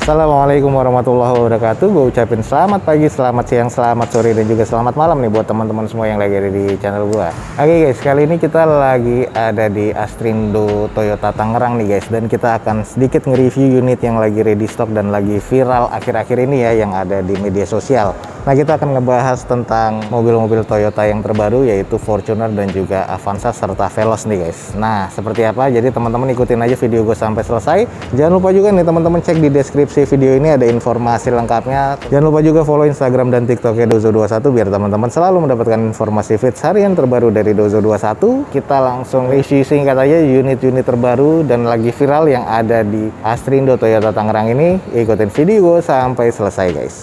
Assalamualaikum warahmatullahi wabarakatuh. Gue ucapin selamat pagi, selamat siang, selamat sore, dan juga selamat malam nih buat teman-teman semua yang lagi ada di channel gue. Oke guys, kali ini kita lagi ada di Astrindo Toyota Tangerang nih guys. Dan kita akan sedikit nge-review unit yang lagi ready stock dan lagi viral akhir-akhir ini ya, yang ada di media sosial. Nah, kita akan ngebahas tentang mobil-mobil Toyota yang terbaru, yaitu Fortuner dan juga Avanza serta Veloz nih guys. Nah, seperti apa? Jadi teman-teman ikutin aja video gue sampai selesai. Jangan lupa juga nih teman-teman cek di deskripsi video ini ada informasi lengkapnya. Jangan lupa juga follow Instagram dan TikToknya Dozo21 biar teman-teman selalu mendapatkan informasi feeds harian terbaru dari Dozo21. Kita langsung review singkat aja unit-unit terbaru dan lagi viral yang ada di Astrindo Toyota Tangerang ini. Ikutin video gue sampai selesai guys.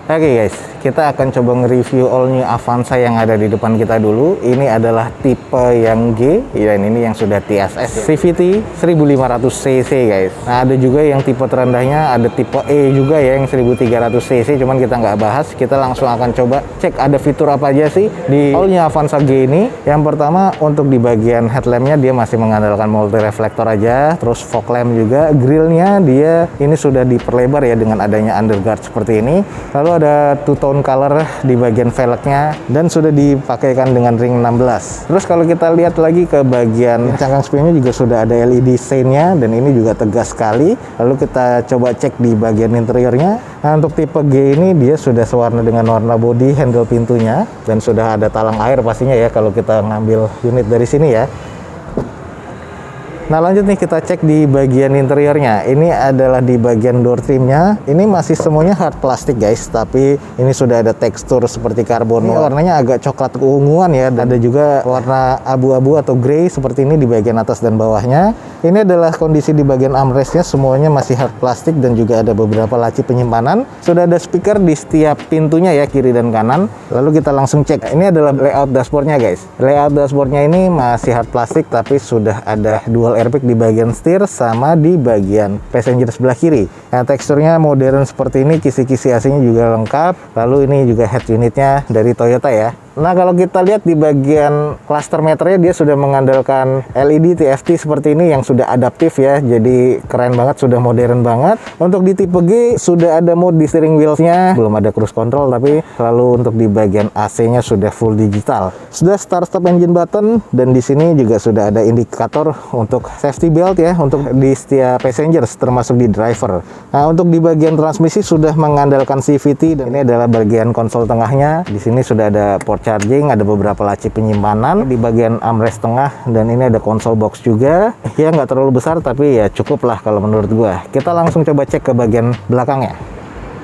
Oke guys, kita akan coba nge-review all new Avanza yang ada di depan kita dulu. Ini adalah tipe yang G, dan ini yang sudah TSS CVT 1500cc guys. Nah, ada juga yang tipe terendahnya, ada tipe E juga ya yang 1300cc, cuman kita nggak bahas. Kita langsung akan coba cek ada fitur apa aja sih di all new Avanza G ini. Yang pertama, untuk di bagian headlampnya dia masih mengandalkan multi reflektor aja, terus fog lamp juga. Grillnya dia ini sudah diperlebar ya dengan adanya underguard seperti ini. Lalu ada two-tone color di bagian velgnya dan sudah dipakaikan dengan ring 16. Terus kalau kita lihat lagi ke bagian cangkang spionnya juga sudah ada LED sign-nya dan ini juga tegas sekali. Lalu kita coba cek di bagian interiornya. Nah, untuk tipe G ini dia sudah sewarna dengan warna body handle pintunya dan sudah ada talang air pastinya ya kalau kita ngambil unit dari sini ya. Nah, lanjut nih kita cek di bagian interiornya. Ini adalah di bagian door trimnya. Ini masih semuanya hard plastik guys, tapi ini sudah ada tekstur seperti karbon. Ini warnanya agak coklat keunguan ya. Dan ada juga warna abu-abu atau grey seperti ini di bagian atas dan bawahnya. Ini adalah kondisi di bagian armrestnya, semuanya masih hard plastik dan juga ada beberapa laci penyimpanan. Sudah ada speaker di setiap pintunya ya, kiri dan kanan. Lalu kita langsung cek. Ini adalah layout dashboardnya guys. Layout dashboardnya ini masih hard plastik tapi sudah ada dual airbag di bagian setir sama di bagian passenger sebelah kiri. Nah, teksturnya modern seperti ini, kisi-kisi AC-nya juga lengkap. Lalu ini juga head unitnya dari Toyota ya. Nah, kalau kita lihat di bagian cluster meternya dia sudah mengandalkan LED TFT seperti ini yang sudah adaptif ya. Jadi keren banget, sudah modern banget. Untuk di tipe G sudah ada mode di steering wheels-nya, belum ada cruise control tapi lalu untuk di bagian AC-nya sudah full digital. Sudah start stop engine button dan di sini juga sudah ada indikator untuk safety belt ya untuk di setiap passengers termasuk di driver. Nah, untuk di bagian transmisi sudah mengandalkan CVT dan ini adalah bagian konsol tengahnya. Di sini sudah ada port charging, ada beberapa laci penyimpanan di bagian armrest tengah dan ini ada konsol box juga. Ya nggak terlalu besar tapi ya cukup lah kalau menurut gua. Kita langsung coba cek ke bagian belakangnya.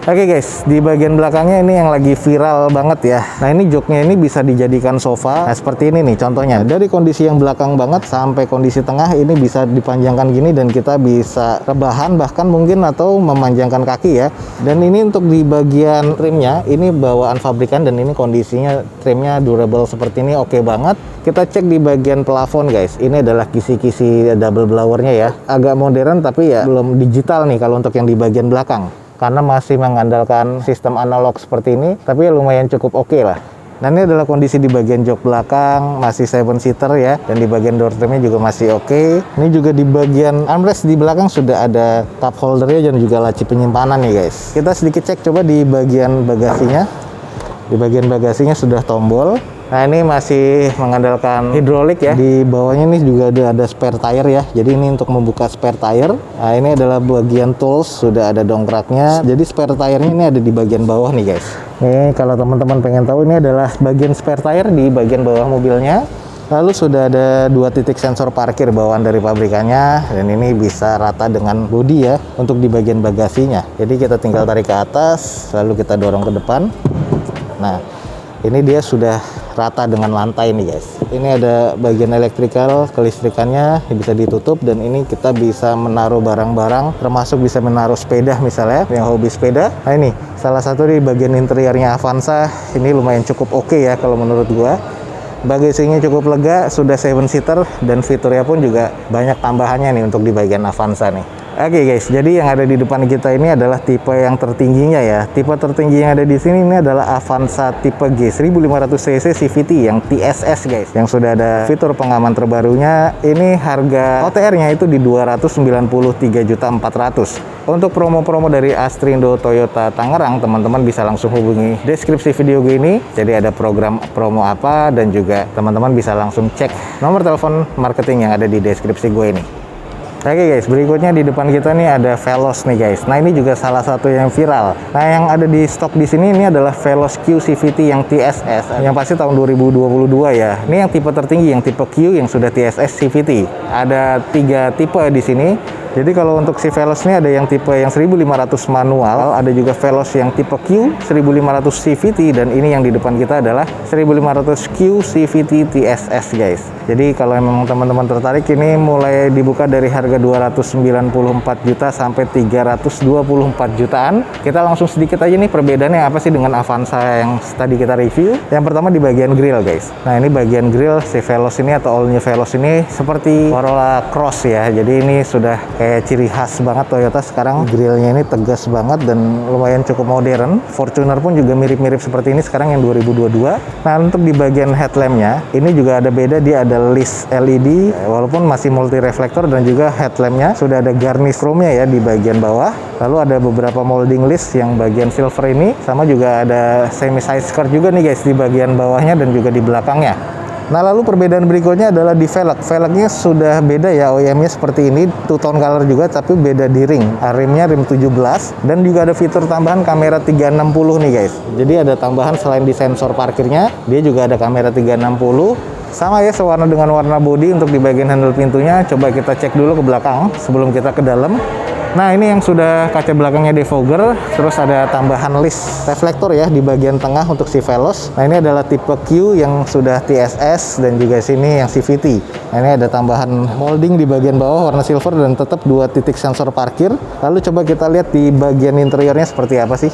Oke guys, di bagian belakangnya ini yang lagi viral banget ya. Nah, ini joknya ini bisa dijadikan sofa. Nah, seperti ini nih contohnya. Dari kondisi yang belakang banget sampai kondisi tengah ini bisa dipanjangkan gini dan kita bisa rebahan bahkan mungkin atau memanjangkan kaki ya. Dan ini untuk di bagian trimnya, ini bawaan pabrikan dan ini kondisinya trimnya durable seperti ini, oke banget. Kita cek di bagian plafon guys. Ini adalah kisi-kisi double blowernya ya. Agak modern tapi ya belum digital nih kalau untuk yang di bagian belakang. Karena masih mengandalkan sistem analog seperti ini, tapi ya lumayan cukup oke lah. Dan ini adalah kondisi di bagian jok belakang, masih 7-seater ya, dan di bagian door trimnya juga masih oke. Ini juga di bagian armrest di belakang sudah ada cup holdernya dan juga laci penyimpanan nih guys. Kita sedikit cek coba di bagian bagasinya. Di bagian bagasinya sudah tombol. Nah, ini masih mengandalkan hidrolik ya. Di bawahnya ini juga ada spare tire ya. Jadi ini untuk membuka spare tire. Nah, ini adalah bagian tools, sudah ada dongkraknya. Jadi spare tire-nya ini ada di bagian bawah nih guys. Nih, kalau teman-teman pengen tahu, ini adalah bagian spare tire di bagian bawah mobilnya. Lalu sudah ada 2 titik sensor parkir bawaan dari pabrikannya dan ini bisa rata dengan bodi ya untuk di bagian bagasinya. Jadi kita tinggal tarik ke atas, lalu kita dorong ke depan. Nah, ini dia sudah rata dengan lantai nih guys. Ini ada bagian elektrikal, kelistrikannya bisa ditutup dan ini kita bisa menaruh barang-barang, termasuk bisa menaruh sepeda misalnya yang hobi sepeda. Nah, ini salah satu di bagian interiornya Avanza. Ini lumayan cukup oke ya kalau menurut gua. Bagasinya cukup lega, sudah 7-seater dan fiturnya pun juga banyak tambahannya nih untuk di bagian Avanza nih. Oke guys, jadi yang ada di depan kita ini adalah tipe yang tertingginya ya. Tipe tertinggi yang ada di sini ini adalah Avanza tipe G 1500cc CVT yang TSS guys, yang sudah ada fitur pengaman terbarunya. Ini harga OTR-nya itu di 293.400.000. Untuk promo-promo dari Astrindo Toyota Tangerang, teman-teman bisa langsung hubungi deskripsi video gue ini. Jadi ada program promo apa, dan juga teman-teman bisa langsung cek nomor telepon marketing yang ada di deskripsi gue ini. Oke guys, berikutnya di depan kita nih ada Veloz nih guys. Nah ini juga salah satu yang viral. Nah yang ada di stok di sini ini adalah Veloz Q CVT yang TSS, yang pasti tahun 2022 ya. Ini yang tipe tertinggi, yang tipe Q yang sudah TSS CVT. Ada 3 tipe di sini. Jadi kalau untuk si Veloz ini ada yang tipe yang 1500 manual, ada juga Veloz yang tipe Q 1500 CVT, dan ini yang di depan kita adalah 1500 Q CVT TSS guys. Jadi kalau memang teman-teman tertarik, ini mulai dibuka dari harga 294 juta sampai 324 jutaan. Kita langsung sedikit aja nih perbedaannya apa sih dengan Avanza yang tadi kita review. Yang pertama di bagian grill guys. Nah ini bagian grill si Veloz ini atau all new Veloz ini seperti Corolla Cross ya. Jadi ini sudah kayak ciri khas banget Toyota sekarang. Grillnya ini tegas banget dan lumayan cukup modern. Fortuner pun juga mirip-mirip seperti ini sekarang yang 2022. Nah untuk di bagian headlampnya ini juga ada beda, dia ada list LED walaupun masih multi reflektor, dan juga headlampnya sudah ada garnish chrome-nya ya di bagian bawah. Lalu ada beberapa molding list yang bagian silver ini, sama juga ada semi side skirt juga nih guys di bagian bawahnya dan juga di belakangnya. Nah lalu perbedaan berikutnya adalah di velg. Velgnya sudah beda ya, OEM-nya seperti ini, two-tone color juga tapi beda di ring. Rimnya rim 17, dan juga ada fitur tambahan kamera 360 nih guys. Jadi ada tambahan selain di sensor parkirnya, dia juga ada kamera 360. Sama ya, sewarna dengan warna bodi. Untuk di bagian handle pintunya, coba kita cek dulu ke belakang sebelum kita ke dalam. Nah ini yang sudah kaca belakangnya defogger, terus ada tambahan list reflektor ya di bagian tengah untuk si Veloz. Nah ini adalah tipe Q yang sudah TSS, dan juga sini yang CVT. Nah ini ada tambahan molding di bagian bawah warna silver, dan tetap 2 titik sensor parkir. Lalu coba kita lihat di bagian interiornya seperti apa sih.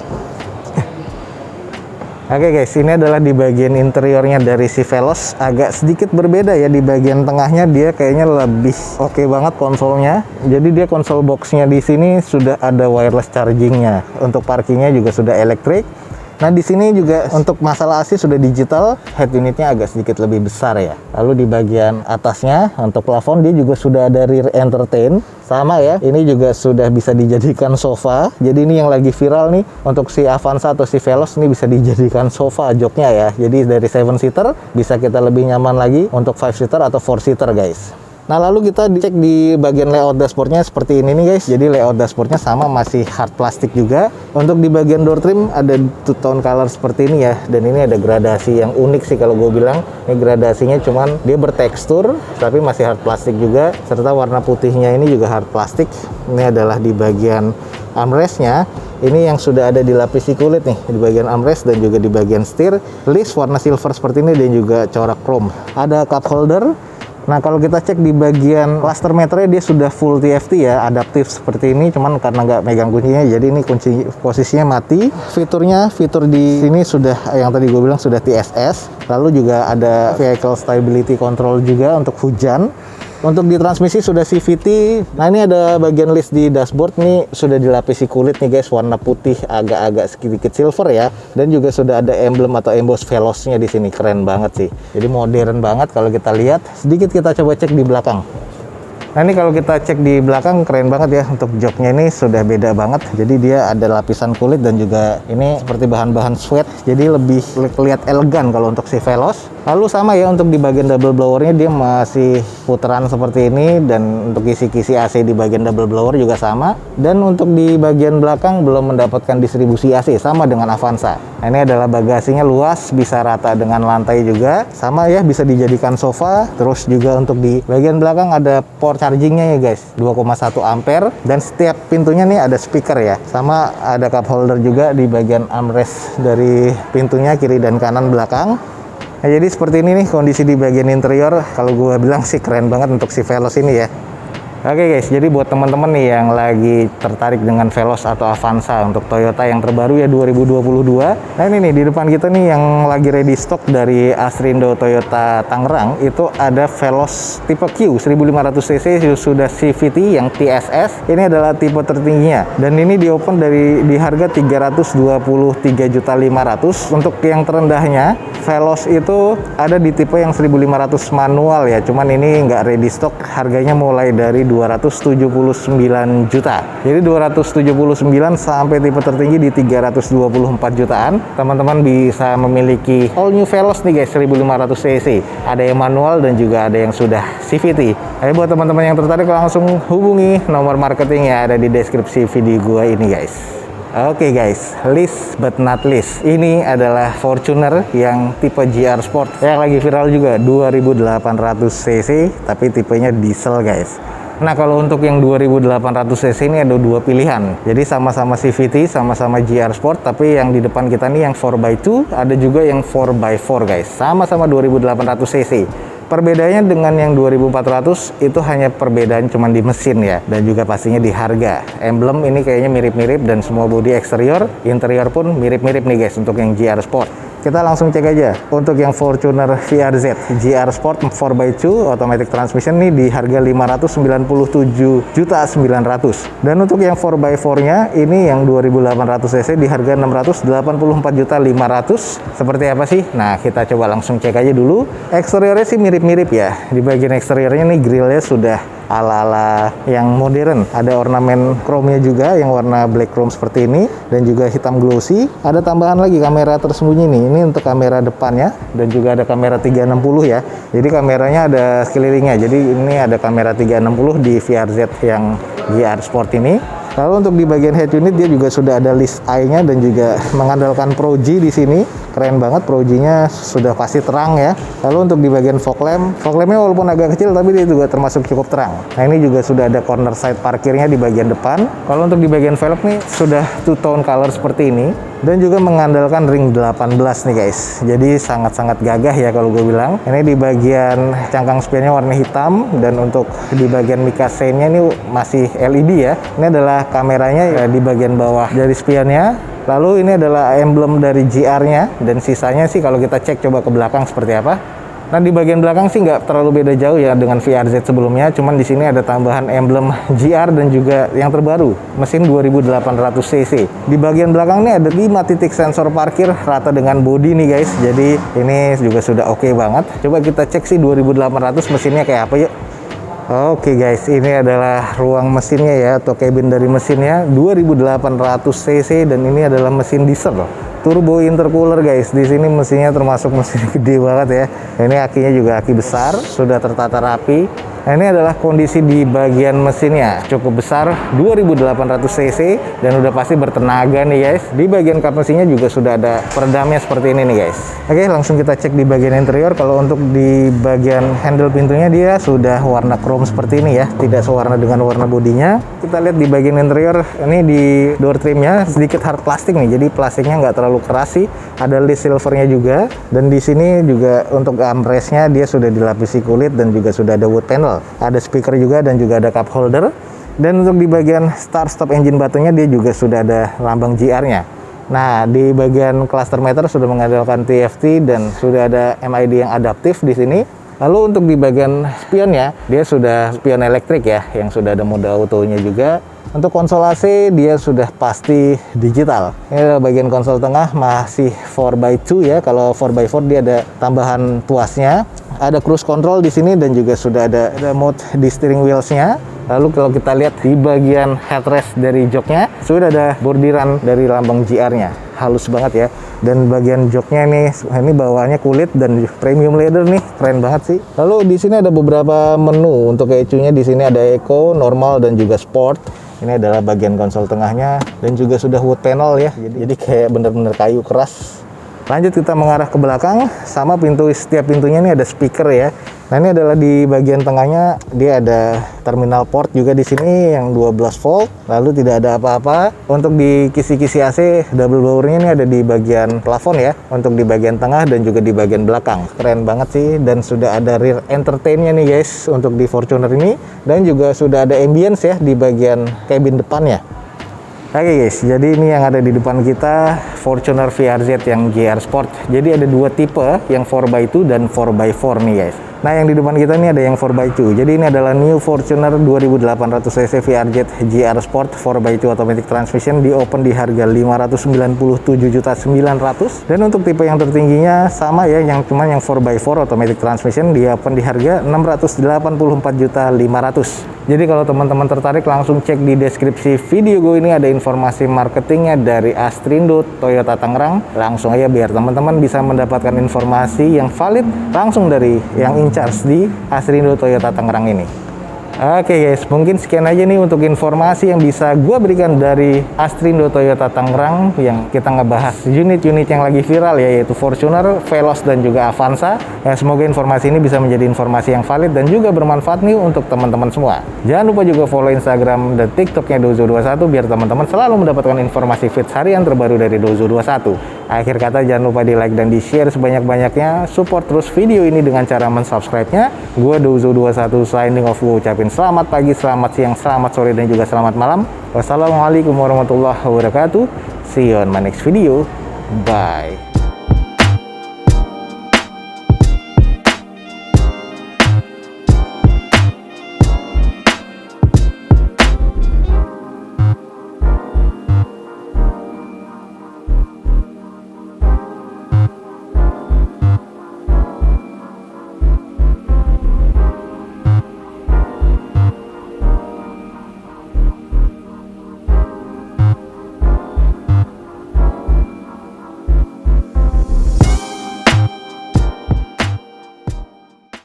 Oke guys, ini adalah di bagian interiornya dari si Veloz. Agak sedikit berbeda ya, di bagian tengahnya dia kayaknya lebih oke banget konsolnya. Jadi dia konsol boxnya di sini sudah ada wireless chargingnya. Untuk parkingnya juga sudah elektrik. Nah di sini juga untuk masalah AC sudah digital, head unitnya agak sedikit lebih besar ya. Lalu di bagian atasnya untuk plafon dia juga sudah ada rear entertain. Sama ya, ini juga sudah bisa dijadikan sofa. Jadi ini yang lagi viral nih, untuk si Avanza atau si Veloz ini bisa dijadikan sofa joknya ya. Jadi dari 7 seater bisa kita lebih nyaman lagi untuk 5 seater atau 4 seater guys. Nah lalu kita cek di bagian layout dashboardnya seperti ini nih guys. Jadi layout dashboardnya sama, masih hard plastik juga. Untuk di bagian door trim ada two-tone color seperti ini ya. Dan ini ada gradasi yang unik sih kalau gue bilang. Ini gradasinya cuman dia bertekstur tapi masih hard plastik juga. Serta warna putihnya ini juga hard plastik. Ini adalah di bagian armrestnya. Ini yang sudah ada dilapisi kulit nih di bagian armrest dan juga di bagian setir. List warna silver seperti ini dan juga corak chrome. Ada cup holder. Nah kalau kita cek di bagian cluster meternya dia sudah full TFT ya, adaptif seperti ini, cuman karena nggak megang kuncinya jadi ini kunci posisinya mati. Fitur di sini sudah yang tadi gue bilang sudah TSS. Lalu juga ada vehicle stability control juga untuk hujan. Untuk di transmisi sudah CVT. Nah ini ada bagian list di dashboard nih sudah dilapisi kulit nih guys, warna putih agak-agak sedikit silver ya. Dan juga sudah ada emblem atau emboss Veloznya di sini, keren banget sih. Jadi modern banget kalau kita lihat. Sedikit kita coba cek di belakang. Nah ini kalau kita cek di belakang keren banget ya, untuk joknya ini sudah beda banget. Jadi dia ada lapisan kulit dan juga ini seperti bahan-bahan suede. Jadi lebih kelihatan elegan kalau untuk si Veloz. Lalu sama ya untuk di bagian double blowernya dia masih putaran seperti ini, dan untuk kisi-kisi AC di bagian double blower juga sama. Dan untuk di bagian belakang belum mendapatkan distribusi AC sama dengan Avanza. Nah, ini adalah bagasinya luas, bisa rata dengan lantai juga. Sama ya, bisa dijadikan sofa. Terus juga untuk di bagian belakang ada port chargingnya ya guys, 2,1 ampere, dan setiap pintunya nih ada speaker ya. Sama ada cup holder juga di bagian armrest dari pintunya kiri dan kanan belakang. Nah, jadi seperti ini nih kondisi di bagian interior. Kalau gue bilang sih keren banget untuk si Veloz ini ya. Oke guys, jadi buat teman-teman nih yang lagi tertarik dengan Veloz atau Avanza untuk Toyota yang terbaru ya 2022. Nah ini nih di depan kita nih yang lagi ready stock dari Astrindo Toyota Tangerang, itu ada Veloz tipe Q 1500cc sudah CVT yang TSS. Ini adalah tipe tertingginya dan ini di open di harga 323.500.000. Untuk yang terendahnya Veloz itu ada di tipe yang 1500 manual ya, cuman ini nggak ready stock, harganya mulai dari 279 juta. Jadi 279 sampai tipe tertinggi di 324 jutaan. Teman-teman bisa memiliki all new Veloz nih guys, 1500 cc. Ada yang manual dan juga ada yang sudah CVT. Ayo buat teman-teman yang tertarik langsung hubungi nomor marketingnya ada di deskripsi video gua ini guys. Oke guys, last but not least, ini adalah Fortuner yang tipe GR Sport yang lagi viral juga, 2800 cc tapi tipenya diesel guys. Nah kalau untuk yang 2800 cc ini ada dua pilihan, jadi sama-sama CVT, sama-sama GR Sport, tapi yang di depan kita nih yang 4x2, ada juga yang 4x4 guys, sama-sama 2800 cc. Perbedaannya dengan yang 2400 itu hanya perbedaan cuman di mesin ya, dan juga pastinya di harga. Emblem ini kayaknya mirip-mirip dan semua bodi eksterior, interior pun mirip-mirip nih guys untuk yang GR Sport. Kita langsung cek aja untuk yang Fortuner VRZ GR Sport 4x2 automatic transmission nih di harga 597.900.000. Dan untuk yang 4x4-nya ini yang 2800 cc di harga 684.500.000. Seperti apa sih? Nah, kita coba langsung cek aja dulu. Eksteriornya sih mirip-mirip ya. Di bagian eksteriornya nih grillnya sudah ala-ala yang modern. Ada ornamen chrome-nya juga yang warna black chrome seperti ini dan juga hitam glossy. Ada tambahan lagi kamera tersembunyi nih. Ini untuk kamera depannya dan juga ada kamera 360 ya. Jadi kameranya ada sekelilingnya. Jadi ini ada kamera 360 di VRZ yang GR Sport ini. Lalu untuk di bagian head unit dia juga sudah ada list eye-nya dan juga mengandalkan Pro G di sini. Keren banget, Pro G-nya sudah pasti terang ya. Lalu untuk di bagian fog lampnya walaupun agak kecil tapi dia juga termasuk cukup terang. Nah ini juga sudah ada corner side parkirnya di bagian depan. Kalau untuk di bagian velg nih sudah two tone color seperti ini dan juga mengandalkan ring 18 nih guys. Jadi sangat-sangat gagah ya kalau gue bilang. Ini di bagian cangkang spionnya warna hitam dan untuk di bagian mica sein-nya ini masih LED ya. Ini adalah kameranya ya di bagian bawah dari spionnya. Lalu ini adalah emblem dari GR-nya dan sisanya sih kalau kita cek coba ke belakang seperti apa. Nah di bagian belakang sih nggak terlalu beda jauh ya dengan VRZ sebelumnya, cuman di sini ada tambahan emblem GR dan juga yang terbaru mesin 2800 cc. Di bagian belakang nih ada 5 titik sensor parkir rata dengan bodi nih guys. Jadi ini juga sudah oke banget. Coba kita cek sih 2800 mesinnya kayak apa yuk. Oke guys, ini adalah ruang mesinnya ya atau cabin dari mesinnya 2800 cc dan ini adalah mesin diesel loh. Turbo intercooler guys. Di sini mesinnya termasuk mesin gede banget ya. Ini akinya juga aki besar, sudah tertata rapi. Nah, ini adalah kondisi di bagian mesinnya, cukup besar 2800 cc dan udah pasti bertenaga nih guys. Di bagian kap mesinnya juga sudah ada peredamnya seperti ini nih guys. Oke, langsung kita cek di bagian interior. Kalau untuk di bagian handle pintunya dia sudah warna chrome seperti ini ya, tidak sewarna dengan warna bodinya. Kita lihat di bagian interior, ini di door trimnya sedikit hard plastik nih, jadi plastiknya nggak terlalu keras sih. Ada list silvernya juga dan di sini juga untuk armrestnya dia sudah dilapisi kulit dan juga sudah ada wood panel. Ada speaker juga dan juga ada cup holder. Dan untuk di bagian start stop engine buttonnya dia juga sudah ada lambang GR-nya. Nah, di bagian cluster meter sudah mengandalkan TFT dan sudah ada MID yang adaptif di sini. Lalu untuk di bagian spionnya dia sudah spion elektrik ya, yang sudah ada mode autonya juga. Untuk konsol AC dia sudah pasti digital. Ini adalah bagian konsol tengah masih 4x2 ya. Kalau 4x4 dia ada tambahan tuasnya. Ada cruise control di sini dan juga sudah ada mode di steering wheels-nya. Lalu kalau kita lihat di bagian headrest dari joknya sudah ada bordiran dari lambang GR-nya. Halus banget ya. Dan bagian joknya ini bawahnya kulit dan premium leather nih, keren banget sih. Lalu di sini ada beberapa menu untuk ECU-nya. Di sini ada Eco, normal dan juga sport. Ini adalah bagian konsol tengahnya dan juga sudah wood panel ya. Jadi kayak bener-bener kayu keras. Lanjut kita mengarah ke belakang, sama setiap pintunya ini ada speaker ya. Nah ini adalah di bagian tengahnya dia ada terminal port juga di sini yang 12 volt. Lalu tidak ada apa-apa. Untuk di kisi-kisi AC double blowernya ini ada di bagian plafon ya. Untuk di bagian tengah dan juga di bagian belakang. Keren banget sih dan sudah ada rear entertainnya nih guys untuk di Fortuner ini. Dan juga sudah ada ambience ya di bagian cabin depannya. Oke guys, jadi ini yang ada di depan kita Fortuner VRZ yang GR Sport. Jadi ada dua tipe, yang 4x2 dan 4x4 nih guys. Nah, yang di depan kita ini ada yang 4x2. Jadi ini adalah New Fortuner 2800cc VRZ GR Sport 4x2 automatic transmission, di open di harga 597.900.000. Dan untuk tipe yang tertingginya sama ya, yang cuman yang 4x4 automatic transmission, di open di harga 684.500.000. Jadi kalau teman-teman tertarik, langsung cek di deskripsi video gue ini, ada informasi marketingnya dari Astrindo Toyota Tangerang. Langsung aja biar teman-teman bisa mendapatkan informasi yang valid langsung dari yang in charge di Astrindo Toyota Tangerang ini. Oke guys, mungkin sekian aja nih untuk informasi yang bisa gue berikan dari Astrindo Toyota Tangerang, yang kita ngebahas unit-unit yang lagi viral ya, yaitu Fortuner, Veloz, dan juga Avanza. Ya, semoga informasi ini bisa menjadi informasi yang valid dan juga bermanfaat nih untuk teman-teman semua. Jangan lupa juga follow Instagram dan TikToknya Dozo21 biar teman-teman selalu mendapatkan informasi feeds harian terbaru dari Dozo21. Akhir kata, jangan lupa di like dan di share sebanyak-banyaknya. Support terus video ini dengan cara mensubscribe-nya. Gue Dozo21 signing off, gue ucapin selamat pagi, selamat siang, selamat sore, dan juga selamat malam. Wassalamualaikum warahmatullahi wabarakatuh. See you on my next video. Bye.